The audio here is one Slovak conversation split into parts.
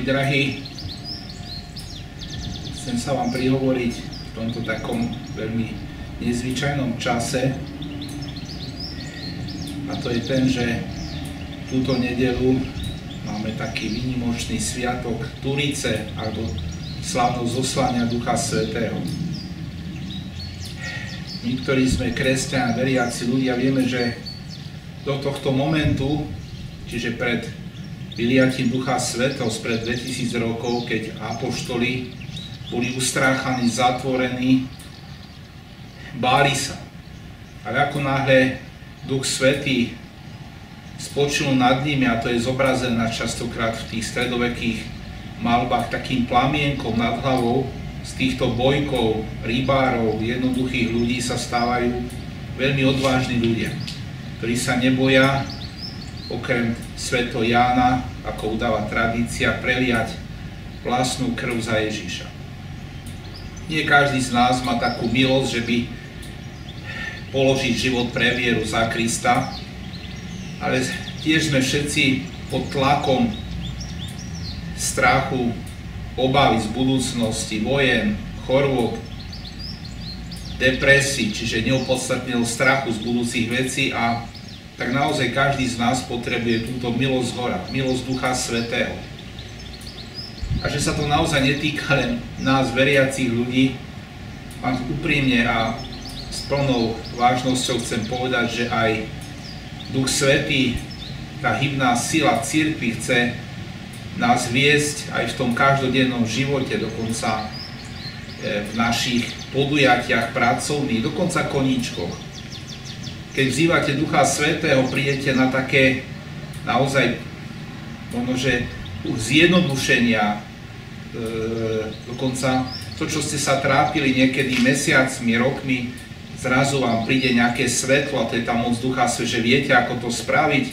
Moji drahí, chcem sa vám prihovoriť v tomto takom veľmi nezvyčajnom čase, a to je ten, že túto nedeľu máme taký výnimočný sviatok Turice alebo slávnosť zoslania Ducha Svätého. My, ktorí sme kresťania, veriaci ľudia, vieme, že do tohto momentu, čiže pred vyliatím Ducha Svätého spred 2000 rokov, keď apoštoli boli ustráchaní, zatvorení, báli sa. Ale ako náhle Duch Svätý spočil nad nimi, a to je zobrazené častokrát v tých stredovekých malbách takým plamienkom nad hlavou, z týchto bojkov, rybárov, jednoduchých ľudí sa stávajú veľmi odvážni ľudia, ktorí sa neboja, okrem svätého Jána, ako udáva tradícia, preliať vlastnú krv za Ježiša. Nie každý z nás má takú milosť, že by položiť život pre vieru za Krista, ale tiež sme všetci pod tlakom strachu, obavy z budúcnosti, vojen, chorôb, depresí, čiže neopodstatného strachu z budúcich vecí, a tak naozaj každý z nás potrebuje túto milosť hora, milosť Ducha Svätého. A že sa to naozaj netýka len nás, veriacich ľudí, vám úprimne a s plnou vážnosťou chcem povedať, že aj Duch Svätý, tá hybná sila cirkvi, chce nás viesť aj v tom každodennom živote, dokonca v našich podujatiach pracovných, dokonca koníčkoch. Keď vzývate Ducha Svätého, prídete na také naozaj možnože zjednodušenia, dokonca to, čo ste sa trápili niekedy mesiacmi, rokmi, zrazu vám príde nejaké svetlo, a to je tá moc Ducha Svätého, že viete, ako to spraviť.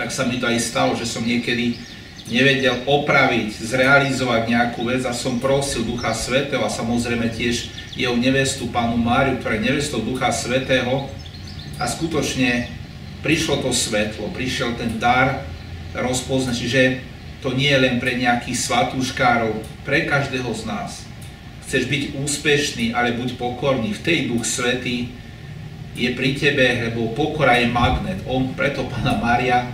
Tak sa mi to aj stalo, že som niekedy nevedel opraviť, zrealizovať nejakú vec a som prosil Ducha Svätého a samozrejme tiež jeho nevestu, Pannu Máriu, ktorá je nevestou Ducha Svätého, a skutočne prišlo to svetlo, prišiel ten dar rozpoznať, čiže to nie je len pre nejakých svatúškárov, pre každého z nás. Chceš byť úspešný, ale buď pokorný. V tej Duch Svätý je pri tebe, lebo pokora je magnet. Preto Panna Mária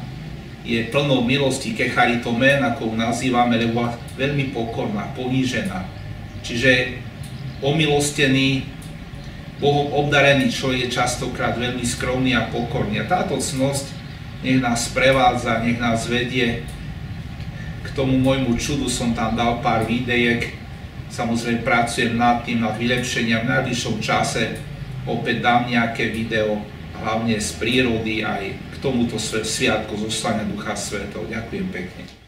je plnou milosti, kecharitomén, ako ju nazývame, lebo veľmi pokorná, ponížená. Čiže omilostený, Bohom obdarený človek je častokrát veľmi skromný a pokorný. A táto cnosť nech nás prevádza, nech nás vedie. K tomu môjmu čudu som tam dal pár videjek. Samozrejme pracujem nad tým, nad vylepšeniam. V najbližšom čase opäť dám nejaké video, hlavne z prírody, aj k tomuto sviatku zoslania Ducha Svätého. Ďakujem pekne.